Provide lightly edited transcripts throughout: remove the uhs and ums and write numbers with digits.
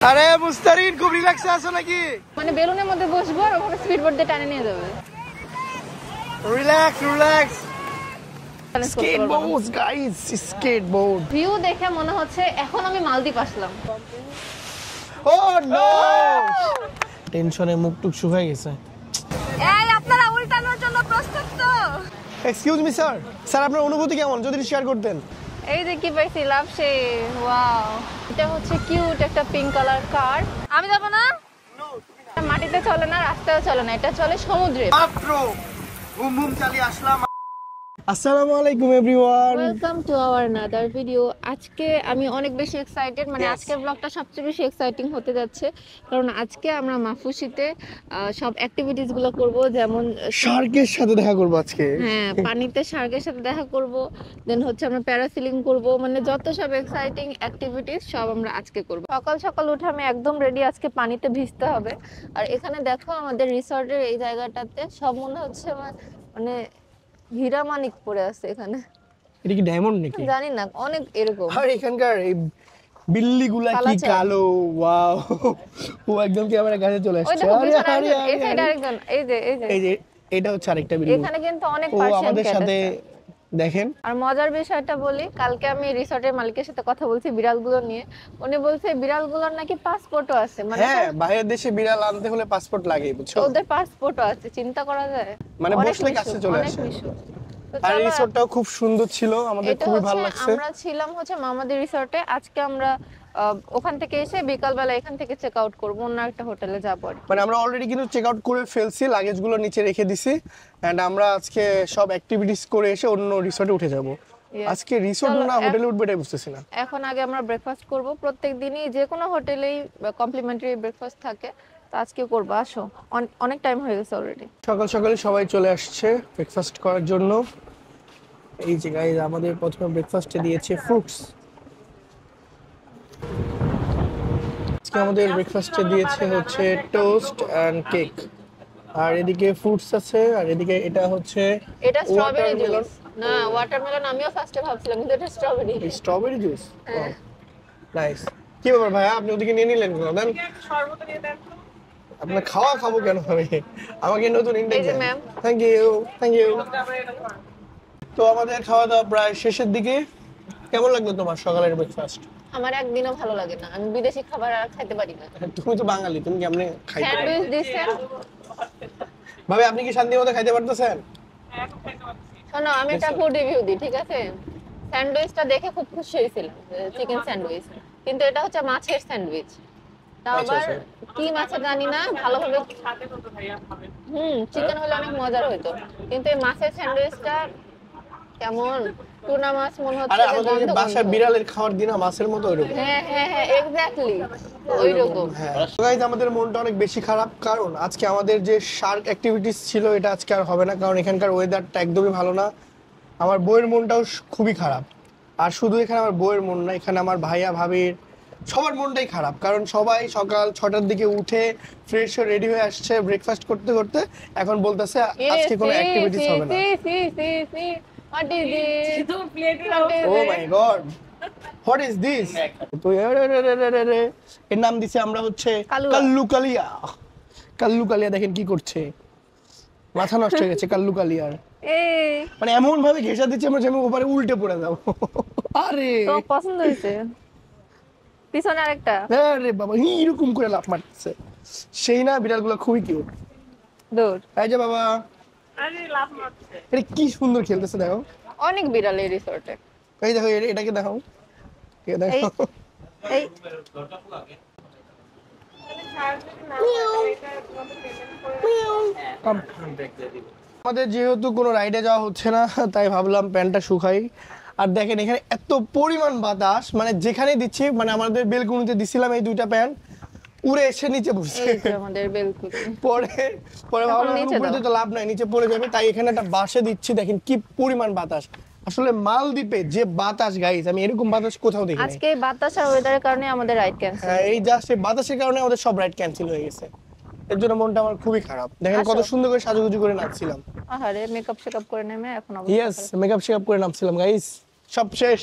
আরে মুস্তারিন খুব রিল্যাক্সে আছো নাকি? মানে বেলুনের মধ্যে বসবো আর ওখানে স্পিডবোট দিয়ে টানে নিয়ে যাবে। Relax relax. Skateboards guys, skateboard. View দেখে মনে হচ্ছে এখন আমি মালদ্বীপ আসলাম। ও নো, টেনশনে মুখ টুক শুকায় গেছে। এই আপনারা উল্টানোর জন্য প্রস্তুত তো? এক্সকিউজ মি স্যার, স্যার আপনার অনুভূতি কেমন যদি শেয়ার করতেন? এই যে কি পাইছি লাভসে, ওয়াও, এটা হচ্ছে কিউট একটা পিঙ্ক কালার কার। আমি যাব না, মাটিতে চলে না, রাস্তায় চলে না, এটা চলে সমুদ্রে। মাত্র বুম বুম চালিয়ে আসলাম। আসসালামু আলাইকুম everyone, welcome to our another video. আজকে আমি অনেক বেশি এক্সাইটেড, মানে আজকের ব্লগটা সবচেয়ে বেশি এক্সাইটিং হতে যাচ্ছে, কারণ আজকে আমরা মাফুসিতে সব অ্যাক্টিভিটিস গুলো করব, যেমন শার্কের সাথে দেখা করব আজকে। হ্যাঁ, পানিতে শার্কের সাথে দেখা করব, দেন হচ্ছে আমরা প্যারাসিলিং করব, মানে যত সব এক্সাইটিং অ্যাক্টিভিটিস সব আমরা আজকে করব। সকাল সকাল উঠে আমি একদম রেডি, আজকে পানিতে ভিজতে হবে। আর এখানে দেখো আমাদের রিসর্টের এই জায়গাটাতে সব মনে হচ্ছে মানে হীরা মানিক পড়ে আছে এখানে। এটা কি ডায়মন্ড নাকি জানি না, অনেক এরকম। আর এখানকার এই বিল্লিগুলা কি কালো, ওয়াও, ও একদম ক্যামেরার কাছে চলে আসছে। আরে এই সাইড আরেকজন, এই যে এটা হচ্ছে আরেকটা বিল্লি। এখানে কিন্তু অনেক ও পার্সিয়ান আমাদের ক্যাট সাথে আছে। দেখেন। আর মজার বিষয়টা বলি, কালকে আমি রিসর্টের মালিকের সাথে কথা বলছি বিড়ালগুলো নিয়ে। উনি বলছে বিড়ালগুলোর নাকি পাসপোর্টও আছে, মানে হ্যাঁ, বাইরের দেশে বিড়াল আনতে হলে পাসপোর্ট লাগে, বুঝছো? ওদের পাসপোর্টও আছে, চিন্তা করা যায়। মানে বসলে কাছে চলে আসে। আর রিসর্টটাও খুব সুন্দর ছিল, আমাদের খুবই ভালো লাগছে। আমরা ছিলাম হচ্ছে মামাদের রিসর্টে। আজকে আমরা ওখান থেকে এসে বিকালবেলা এখান থেকে চেক আউট করব, অন্য একটা হোটেলে যাব। মানে আমরা অলরেডি কিন্তু চেক আউট করে ফেলছি, লাগেজগুলো নিচে রেখে দিছি, এন্ড আমরা আজকে সব অ্যাক্টিভিটিস করে এসে অন্য রিসর্টে উঠে যাব। আজকে রিসর্ট না হোটেলে উঠবে এটাই বুঝতেছি না। এখন আগে আমরা ব্রেকফাস্ট করব, প্রত্যেকদিনই যে কোনো হোটেলেই কমপ্লিমেন্টারি ব্রেকফাস্ট থাকে, তো আজকে করব। আসো, অনেক টাইম হয়ে গেছে অলরেডি। সকাল সকালে সবাই চলে আসছে ব্রেকফাস্ট করার জন্য। এই যে গাইস, আমাদের প্রথমে ব্রেকফাস্টে দিয়েছে ফ্রুটস। আজকে আমাদের ব্রেকফাস্টে দিয়েছে হচ্ছে টোস্ট এন্ড কেক, আর এদিকে ফ্রুটস আছে, আর এদিকে এটা হচ্ছে এটা স্ট্রবেরি জুস। না, ওয়াটারমেলন আমিও ফার্স্টে ভাবছিলাম, কিন্তু এটা স্ট্রবেরি। Strawberry juice, nice. কি ব্যাপার ভাইয়া, আপনি ওদিকে নিয়ে নিলেন কেন? দেন শরবত নিয়ে দেন। আপনার খাওয়া খাবো কেন আমি? আমাকে নতুন ইনটেক দেন। Thank you, thank you. তো আমাদের খাওয়া দাওয়া প্রায় শেষের দিকে। কেমন লাগলো তোমার সকালের ব্রেকফাস্ট? আমার একদিনও ভালো লাগে না, আমি বিদেশি খাবার আর খেতে পারি না। তুমি তো বাঙালি, তুমি কেমনে খাইতে? স্যান্ডউইচ দিছেন ভাবে, আপনি কি শান্তি মতো খাইতে পারতেছেন? শোনো, আমি একটা ফুড রিভিউ দিই, ঠিক আছে? স্যান্ডউইচটা দেখে খুব খুশি হয়েছিলাম, চিকেন স্যান্ডউইচ, কিন্তু এটা হচ্ছে মাছের স্যান্ডউইচ। তাও আবার কি মাছের জানি না, ভালোভাবে চিকেন হলে অনেক মজার হইতো, কিন্তু এই মাছের স্যান্ডউইচটা কেমন টুনা মাছ মনে হচ্ছে। আরে আমাদের বাসায় বিড়ালের খাওয়ার দিন মাছের মতো ওইরকম। হ্যাঁ হ্যাঁ হ্যাঁ, এক্স্যাক্টলি ওইরকম। গাইস, আমাদের মনটা অনেক বেশি খারাপ, কারণ আজকে আমাদের যে শার্ক অ্যাক্টিভিটিস ছিল এটা আজকে আর হবে না, কারণ এখানকার ওয়েদারটা একদমই ভালো না। আমার বউয়ের মনটাও খুবই খারাপ। আর শুধু এখানে আমার বউয়ের মন না, এখানে আমার ভাইয়া ভাবির সবার মনটাই খারাপ, কারণ সবাই সকাল 6টার দিকে উঠে ফ্রেশ হয়ে রেডি হয়ে আসছে ব্রেকফাস্ট করতে করতে, এখন বলতেছে আজকে কোনো অ্যাক্টিভিটিস হবে না। What is this? Oh my god, what is this? তো এর নাম দিছে আমরা হচ্ছে কাল্লু কালিয়া। কাল্লু কালিয়া দেখেন কি করছে, মাথা নষ্ট হয়ে গেছে কাল্লু কালিয়ার। মানে এমন ভাবে ঘেঁষা দিচ্ছে আমরা যেন ওপারে উল্টে পড়ে যাবো। আরে তো পছন্দ হয়েছে? পিছনে আরেকটা। আরে বাবা, এরকম করে লাফ মারতেছে, সেই না? বিড়ালগুলো খুবই কিউট। দূর এই যে বাবা, আরে লাফ মারছে, এটা কি সুন্দর খেলতেছে, দেখো। অনেক বিড়াল এই রিসর্টে। এই দেখো, এটাকে দেখাও, এই দেখো। এই আমাদের যেহেতু কোনো রাইডে যাওয়া হচ্ছে না, তাই ভাবলাম প্যান্টটা শুকাই। আর দেখেন এখানে এত পরিমাণ বাতাস, মানে যেখানে দিচ্ছি, মানে আমাদের বেলকুনিতে দিছিলাম এই দুইটা প্যান্ট, উড়ে এসে নিচে বসছে আমাদের বেলকুনি। পরে ভাবলাম উপরে তো লাভ নাই, নিচে পড়ে যাবে, তাই এখানে একটা বাসে দিচ্ছি। দেখেন কি পরিমাণ বাতাস, আসলে মালদ্বীপে যে বাতাস গাইস, আমি এরকম বাতাস কোথাও দেখিনি। আজকে বাতাস আর ওয়েদারের কারণে আমাদের রাইড ক্যান্সেল। হ্যাঁ, এই জাস্ট এই বাতাসের কারণে আমাদের সব রাইড ক্যান্সেল হয়ে গেছে। এর জন্য মনটা আমার খুবই খারাপ। দেখেন কত সুন্দর করে সাজুগুজু করে নাচছিলাম। আহারে, মেকআপ শেকআপ করে নেমে এখন ইয়েস, মেকআপ শেকআপ করে নাচছিলাম গাইস, সব শেষ।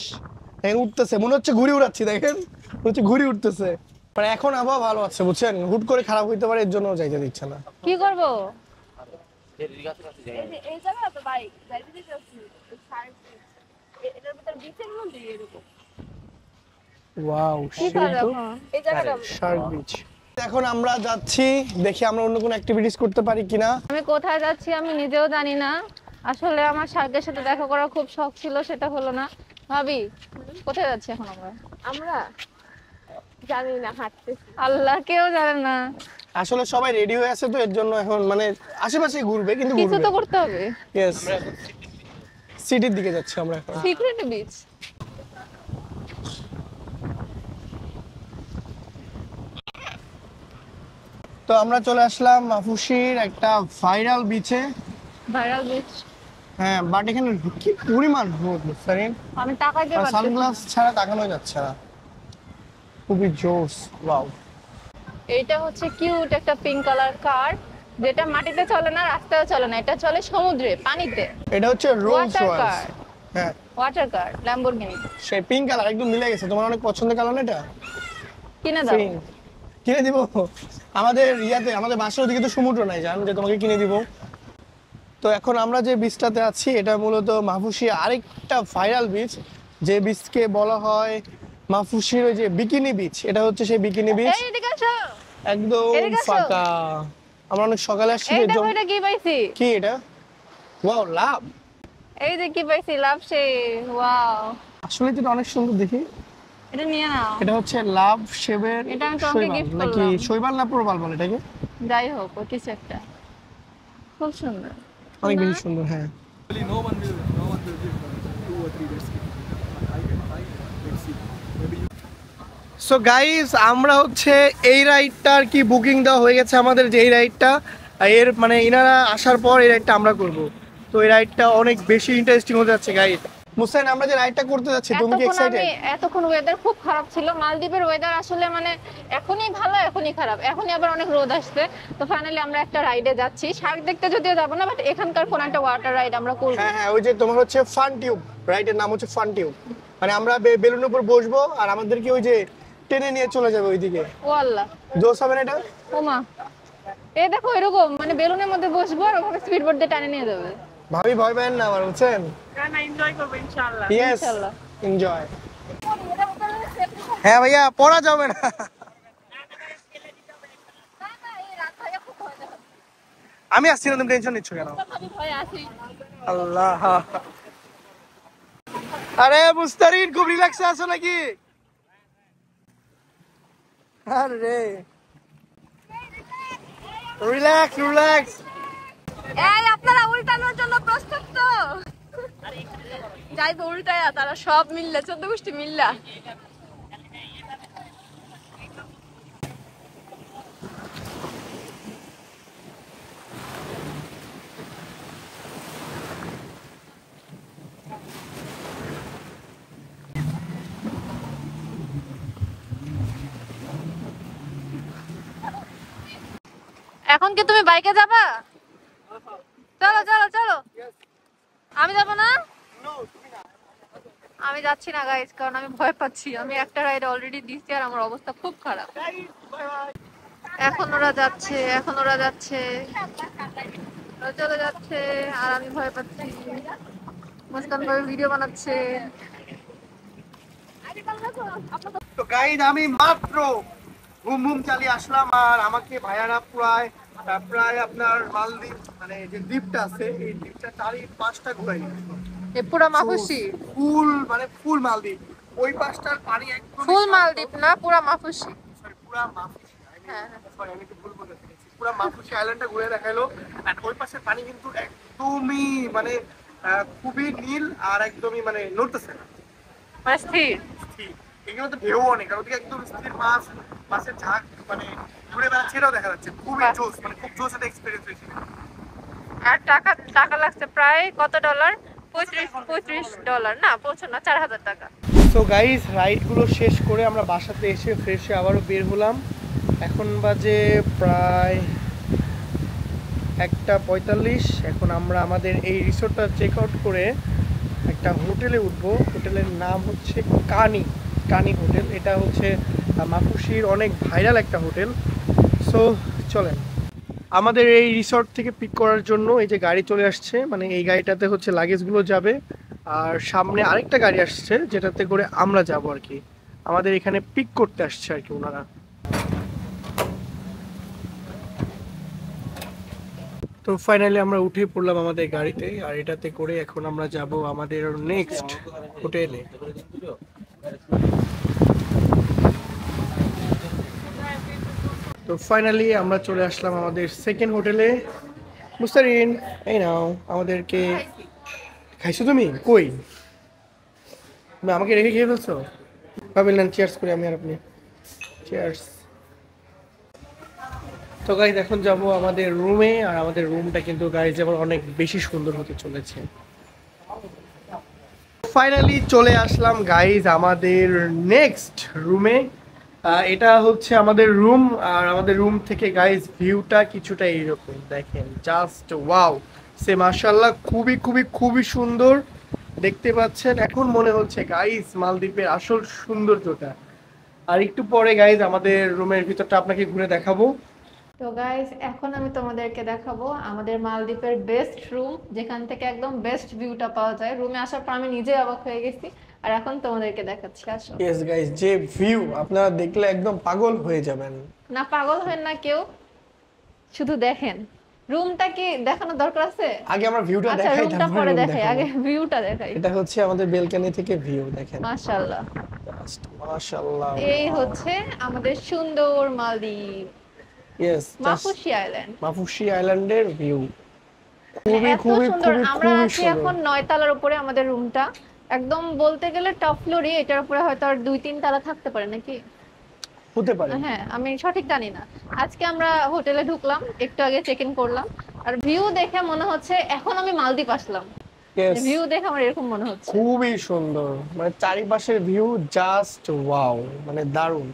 দেখেন উঠতেছে, মনে হচ্ছে ঘুড়ি উড়াচ্ছি, দেখেন মনে হচ্ছে ঘুড়ি উঠতেছে। মানে এখন আবহাওয়া ভালো আছে বুঝছেন, হুট করে খারাপ হইতে পারে, এর জন্য যাইতে দিচ্ছে না। কি করব? এই জায়গা তো ভাই যাইতে দিতেছি এটার ভিতর বিচের মধ্যে এরকম ওয়াও, কি কর এখন? এই জায়গাটা শার্ক বিচ। এখন আমরা যাচ্ছি, দেখি আমরা অন্য কোনো অ্যাক্টিভিটিস করতে পারি কিনা। আমি কোথায় যাচ্ছি আমি নিজেও জানি না। আসলে আমার শার্কের সাথে দেখা করার খুব শখ ছিল, সেটা হলো না। ভাবি কোথায় যাচ্ছি এখন আমরা? আমরা জানি না, হাঁটতেছি। আল্লাহ, কেউ জানে না। আসলে সবাই রেডি হয়ে আছে তো এর জন্য এখন মানে আশেপাশে ঘুরবে, কিন্তু কিছু ঘুরবে। তো করতে হবে। ইয়েস, সিটির দিকে যাচ্ছি আমরা এখন। Secret beach. তো আমরা চলে আসলাম মাফুসির একটা ভাইরাল বিচে। Viral beach. হ্যাঁ, বাট এখানে কি পরিমাণ রোদ বুঝছেন, আমি তাকাইতে পারছি না। সানগ্লাস ছাড়া তাকানো যাচ্ছে না। খুবই জোস। ওয়াও, এইটা হচ্ছে কিউট একটা পিঙ্ক কালার কার, যেটা মাটিতে চলে না, রাস্তায় চলে না, এটা চলে সমুদ্রে, পানিতে। এটা হচ্ছে রোলস Water রয়েস। car। হ্যাঁ, ওয়াটার কার, ল্যাম্বরগিনি। সেই পিঙ্ক কালার একদম মিলে গেছে। তোমার অনেক পছন্দের কালার না এটা? কিনে দাও। Pink। কিনে দিব? আমাদের ইয়াতে, আমাদের বাসার ওদিকে তো সমুদ্র নাই, জান যে তোমাকে কিনে দিব। তো এখন আমরা যে বিচটাতে আছি এটা মূলত মাফুসি আরেকটা ভাইরাল বিচ, যে বিচকে বলা হয় মাফুসির ওই যে বিকিনি বিচ। এটা হচ্ছে সেই বিকিনি বিচ, এই এদিকে আসো। একদম এদিকে আসো। ফাঁকা। আমরা অনেক সকালে আসছি এই তো দেখো এটা কি পাইছি। কি এটা? ওয়াও, লাভ। এই যে কি পাইছি, লাভ সে। ওয়াও, আসলে তো এটা অনেক সুন্দর দেখি। এটা নিয়ে নাও। এটা হচ্ছে লাভ শেভের এটা আমি তোমাকে শৈবাল, gift নাকি করলাম। শৈবাল না প্রবাল বলে এটাকে? যাই হোক, ও কিছু একটা খুব সুন্দর। অনেক না? বেশি সুন্দর। হ্যাঁ, No one will give 2 or 3 days. I can try. Let's see. Maybe you. So guys, আমরা হচ্ছে এই রাইডটা আর কি বুকিং দেওয়া হয়ে গেছে আমাদের, যে এই রাইডটা এর মানে ইনারা আসার পর এই রাইডটা আমরা করব। তো এই রাইডটা অনেক বেশি ইন্টারেস্টিং হতে যাচ্ছে গাইস। মুসাইন, আমরা যে রাইডটা করতে যাচ্ছি, তুমি কি এক্সাইটেড? এতক্ষণ ওয়েদার খুব খারাপ ছিল। মালদ্বীপের ওয়েদার আসলে মানে এখনই ভালো এখনই খারাপ, এখনই আবার অনেক রোদ আসছে। তো ফাইনালি আমরা একটা রাইডে যাচ্ছি, শার্ক দেখতে যদিও যাবো না, বাট এখানকার কোন একটা ওয়াটার রাইড আমরা করব। হ্যাঁ হ্যাঁ, ওই যে তোমার হচ্ছে ফান টিউব, রাইডের নাম হচ্ছে ফান টিউব। মানে আমরা বেলুনের উপর বসবো আর আমাদেরকে ওই যে টেনে নিয়ে চলে যাবে ওইদিকে। ও আল্লাহ, জোস হবে না এটা? ওমা, এই দেখো এরকম মানে বেলুনের মধ্যে বসবো আর ওভাবে স্পিড বোট দিয়ে টানে নিয়ে যাবে। ভাবি ভয় পেন না আমার, বুঝছেন? না এনজয় করব ইনশাআল্লাহ। ইয়েস, ইনশাআল্লাহ। এনজয়। হ্যাঁ ভাইয়া, পড়া যাবে না। আমি আসছি না, তুমি টেনশন নিচ্ছ কেন? আমি ভয় আছি। আল্লাহ, আরে মুস্তারিন, খুব রিল্যাক্সে আছো নাকি? আরে রিল্যাক্স রিল্যাক্স। এই আপনারা উল্টানোর জন্য প্রস্তুত তো? যাইবো উল্টায়া, তারা সব মিললে 14 গোষ্ঠী মিললা। এখন কি তুমি বাইকে যাবা? চলো চলো চলো। আমি যাব না, আমি যাচ্ছি না গাইস, কারণ আমি ভয় পাচ্ছি। আমি একটা রাইড অলরেডি দিচ্ছি আর আমার অবস্থা খুব খারাপ। এখন ওরা যাচ্ছে, এখন ওরা যাচ্ছে, ওরা চলে যাচ্ছে আর আমি ভয় পাচ্ছি। মুস্কান ভাই ভিডিও বানাচ্ছে। তো গাইড, আমি মাত্র ঘুম ঘুম চালিয়ে আসলাম আর আমাকে ভাইয়ারা প্রায় প্রায় আপনার মালদ্বীপ মানে যে দ্বীপটা আছে এই দ্বীপটা 4-5টা ঘুরাই এ পুরো মাফুসি, ফুল মানে ফুল মালদ্বীপ। ওই পাশটার পানি একদম ফুল মালদ্বীপ না, পুরো মাফুসি। সরি, পুরা মাফুসি। হ্যাঁ সরি, আমি একটু ভুল বলে ফেলেছি। পুরা মাফুসি আইল্যান্ডটা ঘুরে দেখাইলো। আর ওই পাশের পানি কিন্তু একদমই মানে খুবই নীল আর একদমই মানে নড়তেছে না, মানে স্থির। স্থির। এখানে তো ঢেউ অনেক, আর ওদিকে একদম স্থির মাছ, মাছের ঝাঁক মানে ঘুরে বেড়াচ্ছে, এটাও দেখা যাচ্ছে। খুবই বাহ। জোস, মানে খুব জোস একটা এক্সপিরিয়েন্স হয়েছে। আর টাকা টাকা লাগছে প্রায় কত ডলার? 35 ডলার না, পৌঁছো না, 4000 টাকা। সো গাইস, রাইডগুলো শেষ করে আমরা বাসাতে এসে ফ্রেশ হয়ে আবারও বের হলাম। এখন বাজে প্রায় 1:45। এখন আমরা আমাদের এই রিসোর্টটা চেক আউট করে একটা হোটেলে উঠবো। হোটেলের নাম হচ্ছে কানি হোটেল। এটা হচ্ছে মাপুসির অনেক ভাইরাল একটা হোটেল। সো চলেন, আমাদের এই রিসর্ট থেকে পিক করার জন্য এই যে গাড়ি চলে আসছে, মানে এই গাড়িটাতে হচ্ছে লাগেজগুলো যাবে, আর সামনে আরেকটা গাড়ি আসছে যেটাতে করে আমরা যাব আর কি। আমাদের এখানে পিক করতে আসছে আর কি ওনারা। তো ফাইনালি আমরা উঠে পড়লাম আমাদের গাড়িতে, আর এটাতে করে এখন আমরা যাব আমাদের নেক্সট হোটেলে। তো ফাইনালি আমরা চলে আসলাম আমাদের সেকেন্ড হোটেলে। মুস্তারিন, এই নাও আমাদেরকে। খাইছো তুমি? কই আমাকে রেখে খেয়ে ফেলছো? ভাবিল না, চিয়ার্স করি আমি আর আপনি। চিয়ার্স। তো গাইজ এখন যাব আমাদের রুমে, আর আমাদের রুমটা কিন্তু গাইজ আবার অনেক বেশি সুন্দর হতে চলেছে। ফাইনালি চলে আসলাম গাইজ আমাদের নেক্সট রুমে। এটা হচ্ছে আমাদের রুম, আর আমাদের রুম থেকে গাইজ ভিউটা কিছুটা এইরকম দেখেন, জাস্ট ওয়াও। সে মাশাআল্লাহ, খুবই খুবই খুবই সুন্দর দেখতে পাচ্ছেন। এখন মনে হচ্ছে গাইজ মালদ্বীপের আসল সৌন্দর্যটা। আর একটু পরে গাইজ আমাদের রুমের ভিতরটা আপনাকে ঘুরে দেখাবো। তো গাইস, এখন আমি তোমাদেরকে দেখাবো আমাদের মালদ্বীপের বেস্ট রুম, যেখান থেকে একদম বেস্ট ভিউটা পাওয়া যায়। রুমে আসার পর আমি নিজে অবাক হয়ে গেছি, আর এখন তোমাদেরকে দেখাচ্ছি, আসো। ইয়েস গাইজ, যে ভিউ আপনারা দেখলে একদম পাগল হয়ে যাবেন। না, পাগল হেন না কেউ, শুধু দেখেন। রুমটা কি দেখানোর দরকার আছে? আগে আমরা ভিউটা আচ্ছা, দেখাই, রুমটা তারপরে পরে room দেখাই, দেখাবো। আগে ভিউটা দেখাই। এটা হচ্ছে আমাদের বেলকনি থেকে ভিউ, দেখেন মাশাআল্লাহ, জাস্ট মাশাআল্লাহ। এই হচ্ছে আমাদের সুন্দর মালদ্বীপ, ইয়েস, মাফুসি আইল্যান্ড। মাফুসি আইল্যান্ডের ভিউ খুবই এত খুবই সুন্দর। খুবই আমরা খুবই আছি সুন্দর। এখন 9 তলার উপরে আমাদের রুমটা, একদম বলতে গেলে টপ ফ্লোরই। এটার উপরে হয়তো আর 2-3 তলা থাকতে পারে নাকি, হতে পারে। হ্যাঁ আমি সঠিক জানি না। আজকে আমরা হোটেলে ঢুকলাম, একটু আগে চেক ইন করলাম, আর ভিউ দেখে মনে হচ্ছে এখন আমি মালদ্বীপ আসলাম। ইয়েস, ভিউ দেখে আমার এরকম মনে হচ্ছে। খুবই সুন্দর, মানে চারিপাশের ভিউ জাস্ট ওয়াও, মানে দারুণ।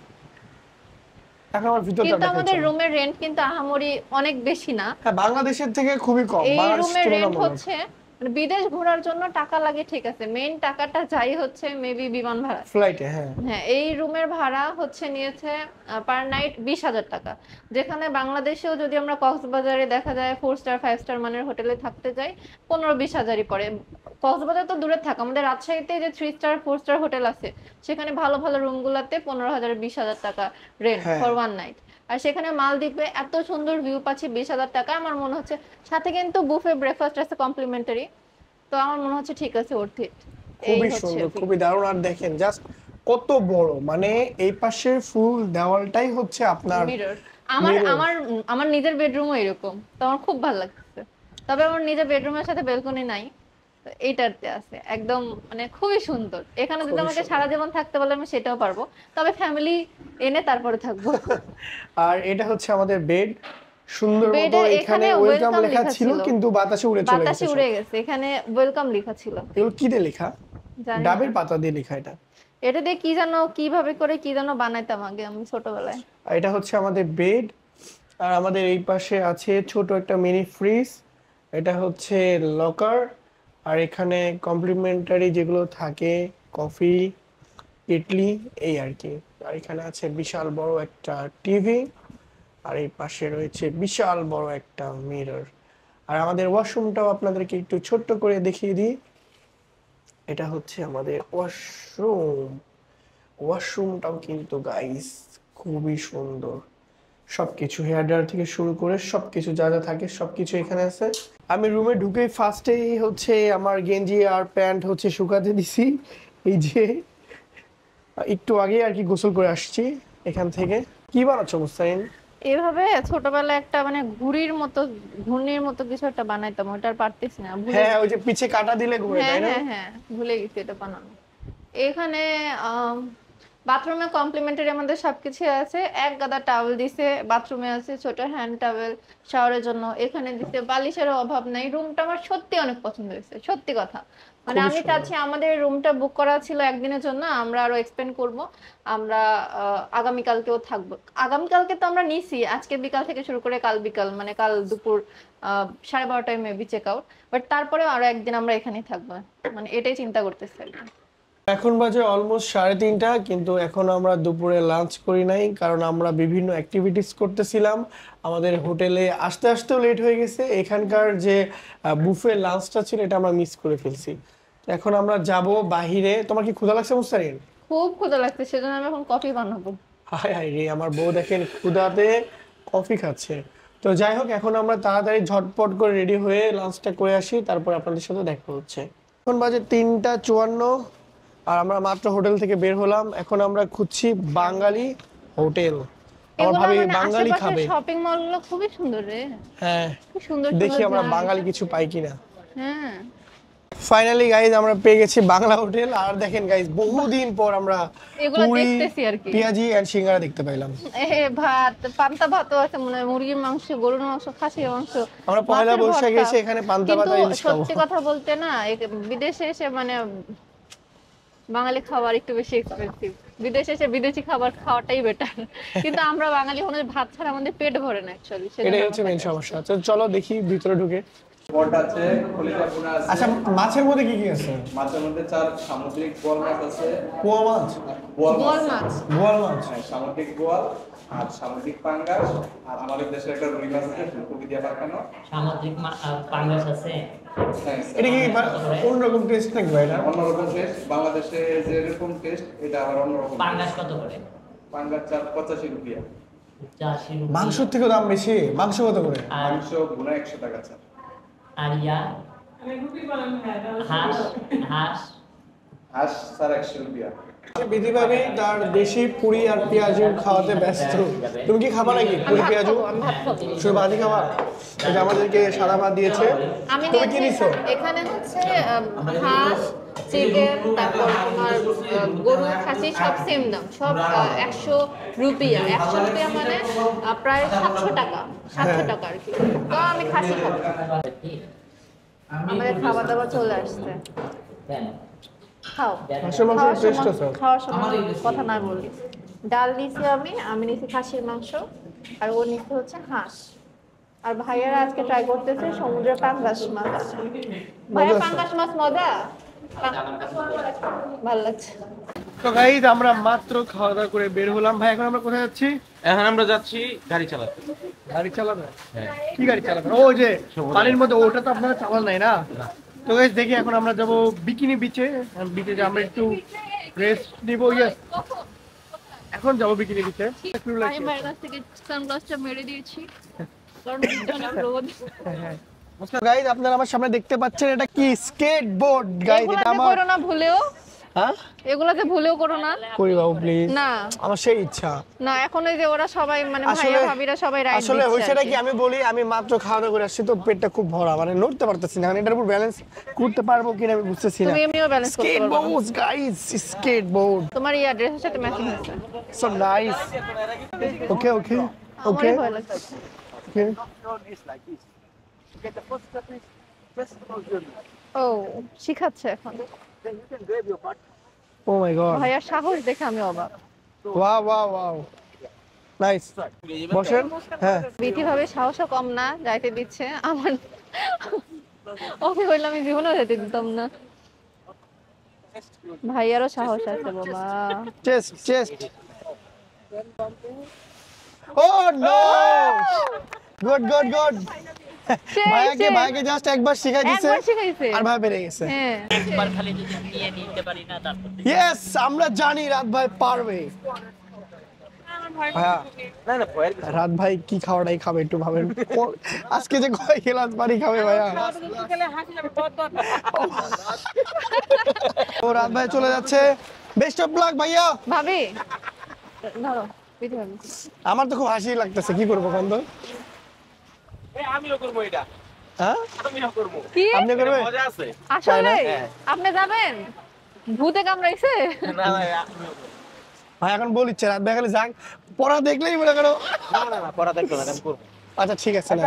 এখন আমার ভিতরটা কিন্তু আমাদের দেখাচ্ছি। রুমের রেন্ট কিন্তু আহামরি অনেক বেশি না। হ্যাঁ, বাংলাদেশের থেকে খুবই কম, এই বাংলাদেশ রুমের রেন্ট তুলনামূলক। হচ্ছে, মানে বিদেশ ঘোরার জন্য টাকা লাগে ঠিক আছে, মেইন টাকাটা যাই হচ্ছে মেবি বিমান ভাড়া। ফ্লাইটে, হ্যাঁ। হ্যাঁ, এই রুমের ভাড়া হচ্ছে নিয়েছে পার নাইট 20,000 টাকা। যেখানে বাংলাদেশেও যদি আমরা কক্সবাজারে দেখা যায় 4 স্টার 5 স্টার মানের হোটেলে থাকতে যাই, 15-20 হাজারই পড়ে। কক্সবাজার তো দূরে থাক, আমাদের রাজশাহীতে যে 3 স্টার 4 স্টার হোটেল আছে, সেখানে ভালো ভালো রুমগুলোতে 15,000 20,000 টাকা রেন্ট হ্যাঁ। For one night. আর সেখানে মালদ্বীপে এত সুন্দর ভিউ পাচ্ছি 20,000 টাকা, আমার মনে হচ্ছে। সাথে কিন্তু বুফে ব্রেকফাস্ট আছে কমপ্লিমেন্টারি, তো আমার মনে হচ্ছে ঠিক আছে, ওর্থ ইট। খুবই সুন্দর, খুবই দারুণ। আর দেখেন জাস্ট কত বড়, মানে এই পাশের ফুল দেওয়ালটাই হচ্ছে আপনার মিরর। আমার mirror। আমার আমার নিজের বেডরুমও এরকম, তো আমার খুব ভালো লাগছে। তবে আমার নিজের বেডরুমের সাথে বেলকনি নাই, তো এইটাতে আছে একদম, মানে খুবই সুন্দর। এখানে যদি খুবই আমাকে সুন্দর। সারা জীবন থাকতে বলে আমি সেটাও পারবো, তবে ফ্যামিলি এনে তারপরে থাকবো। আর এটা হচ্ছে আমাদের বেড, সুন্দর মতো বেডের এখানে এখানে ওয়েলকাম ওয়েলকাম লেখা লেখা ছিল, ছিল, কিন্তু বাতাসে উড়ে চলে বাতাসে গেছে উড়ে সব। গেছে। এখানে ওয়েলকাম লেখা ছিল, এগুলো কি দিয়ে লেখা? জানি না। ডাবের পাতা দিয়ে লেখা এটা। এটা দিয়ে কি জানো, কিভাবে করে কি জানো বানাইতাম আগে আমি ছোটবেলায়। আর এটা হচ্ছে আমাদের বেড, আর আমাদের এই পাশে আছে ছোট একটা মিনি ফ্রিজ। এটা হচ্ছে লকার, আর এখানে কমপ্লিমেন্টারি যেগুলো থাকে, কফি, ইডলি, এই আর কি। আর এখানে আছে বিশাল বড় একটা টিভি, আর এই পাশে রয়েছে বিশাল বড় একটা মিরর। আর আমাদের ওয়াশরুমটাও আপনাদেরকে একটু ছোট্ট করে দেখিয়ে দিই। এটা হচ্ছে আমাদের ওয়াশরুম। ওয়াশরুমটাও কিন্তু গাইস খুবই সুন্দর, সবকিছু হেয়ার ড্রায়ার থেকে শুরু করে সবকিছু যা যা থাকে সবকিছু এখানে আছে। আমি রুমে ঢুকে ফার্স্টেই হচ্ছে আমার গেঞ্জি আর প্যান্ট হচ্ছে শুকাতে দিছি। এই যে একটু আগে আর কি গোসল করে আসছি এখান থেকে। কি বানাচ্ছ মুস্তাহিন? এভাবে ছোটবেলায় একটা মানে ঘূর্ণির মতো কিছু একটা বানাইতাম, ওটা আর পারতেছি না, ভুলে হ্যাঁ, ওই যে পিছে কাটা দিলে ঘুরে, হ্যাঁ তাই না? হ্যাঁ হ্যাঁ, ভুলে গেছি এটা বানানো। এখানে বাথরুমে কমপ্লিমেন্টারি আমাদের সবকিছু আছে। এক গাদা টাওয়েল দিছে, বাথরুমে আছে ছোট হ্যান্ড টাওয়েল শাওয়ারের জন্য, এখানে দিছে। বালিশেরও অভাব নাই। রুমটা আমার সত্যি অনেক পছন্দ হয়েছে, সত্যি কথা। মানে খুবই আমি সুন্দর। চাচ্ছি, আমাদের রুমটা বুক করা ছিল একদিনের জন্য, আমরা আরো এক্সটেন্ড করব। আমরা আগামীকালকেও থাকবো। আগামীকালকে তো আমরা নিছি, আজকে বিকাল থেকে শুরু করে কাল বিকাল, মানে কাল দুপুর 12:30টায় মেবি চেক আউট। বাট তারপরে আরো একদিন আমরা এখানেই থাকবো, মানে এটাই চিন্তা করতেছি আর কি। এখন বাজে অলমোস্ট 3:30, কিন্তু এখনো আমরা দুপুরে লাঞ্চ করি নাই, কারণ আমরা বিভিন্ন অ্যাক্টিভিটিস করতেছিলাম। আমাদের হোটেলে আসতে আসতেও লেট হয়ে গেছে। এখানকার যে বুফে লাঞ্চটা ছিল এটা আমরা মিস করে ফেলছি। তো এখন আমরা যাব বাহিরে। তোমার কি ক্ষুধা লাগছে মুস্তারিন? খুব ক্ষুধা লাগছে, সেজন্য আমি এখন কফি বানাবো। হায় হায় রে, আমার বউ দেখেন ক্ষুধাতে কফি খাচ্ছে। তো যাই হোক, এখন আমরা তাড়াতাড়ি ঝটপট করে রেডি হয়ে লাঞ্চটা করে আসি, তারপর আপনাদের সাথে দেখা হচ্ছে। এখন বাজে 3:54 আর আমরা মাত্র হোটেল থেকে বের হলাম। এখন আমরা খুঁজছি বাঙালি হোটেল। আমার ভাবি বাঙালি খাবে। শপিং মল গুলো খুবই সুন্দর রে। হ্যাঁ, কি সুন্দর দেখি আমরা জায়গা। বাঙালি কিছু পাই কিনা। হ্যাঁ, ফাইনালি গাইজ আমরা পেয়ে গেছি বাংলা হোটেল। আর দেখেন গাইজ, বহুদিন পর আমরা এগুলো পুরি, দেখতেছি আর কি। পেঁয়াজি এন্ড সিঙ্গারা দেখতে পাইলাম। ভাত, পান্তা ভাতও আছে মনে হয়, মুরগির মাংস, গরুর মাংস, খাসির মাংস। আমরা পয়লা মাছের বৈশাখে ভর্তা। এসে এখানে পান্তা ভাত আর কিন্তু ইলিশ খাবো। সত্যি কথা বলতে না, বিদেশে এসে মানে বাঙালি খাবার একটু বেশি এক্সপেন্সিভ। বিদেশে এসে বিদেশি খাবার খাওয়াটাই বেটার। কিন্তু আমরা বাঙালি হলে ভাত ছাড়া আমাদের পেট ভরে না অ্যাকচুয়ালি। এটাই হচ্ছে মেইন সমস্যা। তো চলো দেখি ভিতরে ঢুকে। পট আছে, কলিজা ভুনা আছে। আচ্ছা, মাছের মধ্যে কি কি আছে? মাছের মধ্যে 4 সামুদ্রিক বোয়াল মাছ আছে। পোয়া মাছ, বোয়াল বোয়াল মাছ। মাছ। বোয়াল মাছ। হ্যাঁ, সামুদ্রিক বোয়াল আর সামুদ্রিক পাঙ্গাস আর আমাদের দেশের একটা রুই মাছ আছে ফুলকপি দিয়ে পাকানো। সামুদ্রিক পাঙ্গাস আছে। হ্যাঁ, এটা কি অন্যরকম টেস্ট নাকি ভাই? এটা অন্যরকম টেস্ট। বাংলাদেশে যেরকম টেস্ট এটা আবার অন্যরকম। পাঙ্গাস কত করে? পাঙ্গাস 85 রুপিয়া। 80 রুপি। মাংসের থেকে দাম বেশি। মাংস কত করে? আর মাংস ভুনা 100 টাকা আছে। আর ইয়া হাঁস হাঁস হাঁস স্যার 100 রুপিয়া। বিধি ভাবি তার দেশি পুরি আর পেঁয়াজু খাওয়াতে ব্যস্ত। তুমি কি খাবা নাকি পুরি পেঁয়াজু? আমি ভাত খাবো। শুধু ভাতই খাবা? এটা আমাদেরকে সাদা ভাত দিয়েছে। আমি তুমি কি নিয়েছি নিছো? এখানে হচ্ছে হাঁস, চিকেন, তারপর তোমার গরু, খাসি সব সেম দাম, সব 100 রুপিয়া। 100 রুপিয়া মানে প্রায় 700 টাকা, 700 টাকা আর কি। তো আমি খাসি খাবো। আমাদের খাবার দাবার চলে আসছে। কেন? খাও। হাঁসের মাংসের টেস্ট আছে। খাওয়ার সময় কথা না বলি। ডাল নিছি আমি নিছি খাসির মাংস, আর ও নিচ্ছে হচ্ছে হাঁস। আর ভাইয়ারা আজকে ট্রাই করতেছে সমুদ্রের পাঙ্গাস মাছ। ভাইয়া পাঙ্গাস মাছ মজা? ভালো লাগছে। তো গাইজ আমরা মাত্র খাওয়া দাওয়া করে বের হলাম। ভাই এখন আমরা কোথায় যাচ্ছি? এখন আমরা যাচ্ছি গাড়ি চালাতে। গাড়ি চালাবে? কি গাড়ি চালাবে? ও যে পানির মধ্যে, ওটা তো আপনারা চালান নাই না? তো গাইজ দেখি এখন আমরা যাব বিকিনি বিচে। বিচে যে আমরা একটু রেস্ট নিব। ইয়েস, এখন যাব বিকিনি বিচে। একটু আমি লাগছে। ভাইয়ের কাছ থেকে সানগ্লাসটা মেরে দিয়েছি, কারণ অনেক রোদ। গাইজ আপনারা আমার সামনে দেখতে পাচ্ছেন, এটা কি স্কেটবোর্ড গাইজ? এটা এগুলাতে আমার। করো না ভুলেও, হ্যাঁ, এগুলাতে ভুলেও করো না। করি বাবু প্লিজ। না আমার সেই ইচ্ছা। না, এখন এই যে ওরা সবাই মানে আসলে ভাইয়া ভাবিরা সবাই রাইড আসলে দিচ্ছে হয়েছেটা আর কি, কি। আমি বলি আমি মাত্র খাওয়া দাওয়া করে আসছি, তো পেটটা খুব ভরা, মানে নড়তে পারতেছি না। এটার উপর ব্যালেন্স করতে পারবো কিনা আমি বুঝতেছি না। তুমি এমনিও ব্যালেন্স করতে পারবে না। স্কেটবোর্ড গাইজ, স্কেটবোর্ড তোমার এই ড্রেসের সাথে ম্যাচিং হচ্ছে। So nice. ওকে ওকে ওকে আমারই ভয় লাগছে। ওকে। ও শিখাচ্ছে এখন। ও মাই গড, ভাইয়ার সাহস দেখে আমি অবাক। Wow wow wow, nice. বসেন। হ্যাঁ, বিধিভাবে সাহসও কম না, যাইতে দিচ্ছে আমার। ওকে হইলে আমি জীবনেও যেতে দিতাম না। ভাইয়ারও সাহস আছে বাবা। Chest chest. Oh no, good good good. ভাইয়াকে জাস্ট একবার শিখাই দিছে, একবার শিখাইছে। আর ভাই বেড়ে গেছে। হ্যাঁ, একবার খালি যদি নিয়ে নিতে পারি না তারপর ইয়েস, আমরা জানি রাত ভাই পারবে। ভাইয়া, না না ভয়ের রাত ভাই কি খাওয়াটাই খাবে একটু ভাবেন। আজকে যে কয় গ্লাস পানি খাবে ভাইয়া। ও রাত ভাই চলে যাচ্ছে। বেস্ট অফ লাক ভাইয়া। ভাবি ধরো বিধিভাবে। আমার তো খুব হাসি লাগতেছে, কি করবো কন্দ? আমিও করবো এটা, হ্যাঁ, আমিও করবো। কি আপনি করবে? মজা আছে। আসলে হ্যাঁ। আপনি যাবেন? ভূতে কামড়াইছে? না না আমিও করবো। ভাই এখন বলিচ্ছে রাত ভাই খালি যাক, পড়া দেখলেই মনে করো। না না না পড়া দেখবো না, আমি করবো। আচ্ছা ঠিক আছে না।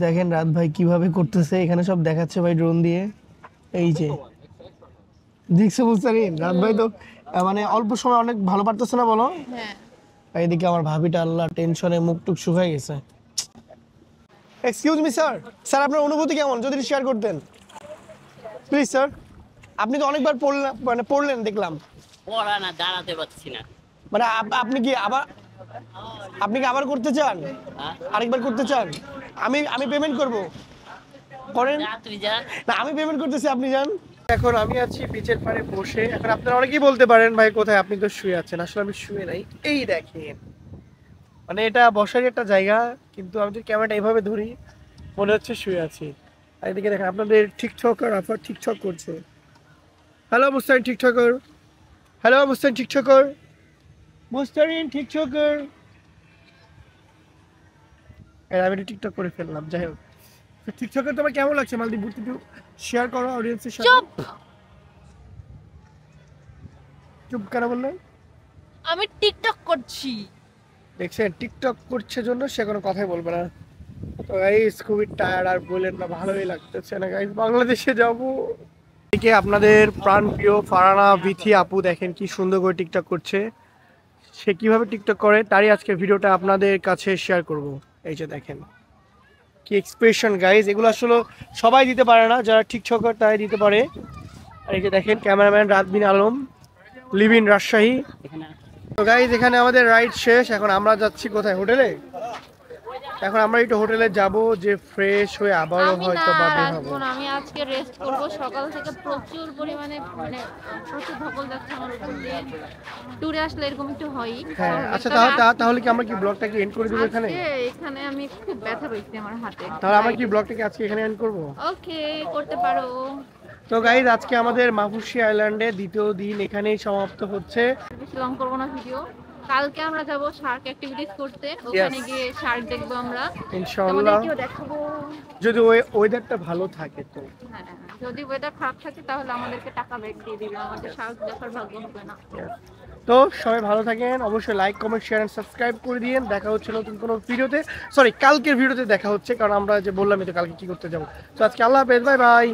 দেখেন রাত ভাই কিভাবে করতেছে, এখানে সব দেখাচ্ছে ভাই ড্রোন দিয়ে। এই যে দেখছো বুঝছেন, রাত ভাই তো মানে অল্প সময় অনেক ভালো পারতেছে না, বলো। হ্যাঁ। আর এদিকে আমার ভাবিটা আল্লাহ টেনশনে মুখ টুক শুকাই গেছে। এক্সকিউজ মি স্যার, স্যার আপনার অনুভূতি কেমন যদি শেয়ার করতেন প্লিজ স্যার। আপনি তো অনেকবার পড়লেন দেখলাম। পড়া না, দাঁড়াতে পারছি না। মানে আপনি কি আবার করতে চান? হ্যাঁ? আরেকবার করতে চান? আমি পেমেন্ট করব, করেন। যা তুই যা। না আমি পেমেন্ট করতেছি, আপনি যান। এখন আমি আছি বিচের পাড়ে বসে। এখন আপনারা অনেকেই বলতে পারেন ভাই কোথায়, আপনি তো শুয়ে আছেন। আসলে আমি শুয়ে নাই, এই দেখেন মানে এটা বসার একটা জায়গা, কিন্তু আমি যদি ক্যামেরাটা এইভাবে ধরি মনে হচ্ছে শুয়ে আছি। আর এদিকে দেখেন আপনাদের টিকটকার আফার টিকটক করছে। Hello Mustarin TikToker, hello Mustarin TikToker, Mustarin TikToker. আমি একটু টিকটক করে ফেললাম। যাই হোক, টিকটকে তোমার কেমন লাগছে মালদ্বীপ ঘুরতে? একটু শেয়ার করো অডিয়েন্সের সাথে। চুপ, চুপ কেন বললেন? আমি টিকটক করছি। দেখছেন টিকটক করছে জন্য সে কোনো কথাই বলবে না। তো গাইস খুবই টায়ার্ড, আর বলেন না, ভালোই লাগতেছে না গাইস। বাংলাদেশে যাবো। এদিকে আপনাদের প্রাণপ্রিয় ফারানা বিথি আপু দেখেন কি সুন্দর করে টিকটক করছে। সে কিভাবে টিকটক করে তারই আজকে ভিডিওটা আপনাদের কাছে শেয়ার করব। এই যে দেখেন কি এক্সপ্রেশন গাইস, এগুলো আসলে সবাই দিতে পারে না, যারা টিকটকার তারাই দিতে পারে। আর এই যে দেখেন ক্যামেরাম্যান রাতবিন আলম, লিভ ইন রাজশাহী। তো গাইস এখানে আমাদের রাইড শেষ। এখন আমরা যাচ্ছি কোথায়? হোটেলে। এখন আমরা একটু হোটেলে যাব, যে ফ্রেশ হয়ে আবারও আমি হয়তো না বাদে আসবো হবো। না, আমি আজকে রেস্ট করব। সকাল থেকে প্রচুর পরিমাণে মানে প্রচুর ধকল যাচ্ছে আমার উপর দিয়ে। ট্যুরে আসলে এরকম একটু হয়ই। হ্যাঁ স্বাভাবিক। আচ্ছা, তবে তাহলে কি আমরা কি ব্লগটাকে এন্ড করে দেবো এখানে? আজকে এখানে আমি খুব ব্যথা পেয়েছি আমার হাতে। তাহলে আমরা কি ব্লগটাকে আজকে এখানে এন্ড করব? ওকে, করতে পারো। তো গাইজ আজকে আমাদের মাফুসি আইল্যান্ডে দ্বিতীয় দিন এখানেই সমাপ্ত হচ্ছে। বেশি লং করবো না ভিডিও। কালকে আমরা যাব শার্ক অ্যাক্টিভিটিস করতে, ওখানে গিয়ে শার্ক দেখবো আমরা, ইনশাআল্লাহ তোমাদেরকেও দেখাবো। যদি ওয়েদারটা ভালো থাকে তো। হ্যাঁ, যদি ওয়েদার খারাপ থাকে তাহলে আমাদেরকে টাকা ব্যাক দিয়ে দিবে, আমাদের শার্ক দেখার ভাগ্য হবে না। তো সবাই ভালো থাকেন, অবশ্যই like comment share and subscribe করে দিয়েন। দেখা হচ্ছে নতুন কোনো ভিডিওতে, সরি কালকের ভিডিওতে দেখা হচ্ছে, কারণ আমরা যে বললাম তো কালকে কি করতে যাবো। তো আজকে আল্লাহ হাফেজ, বাই বাই।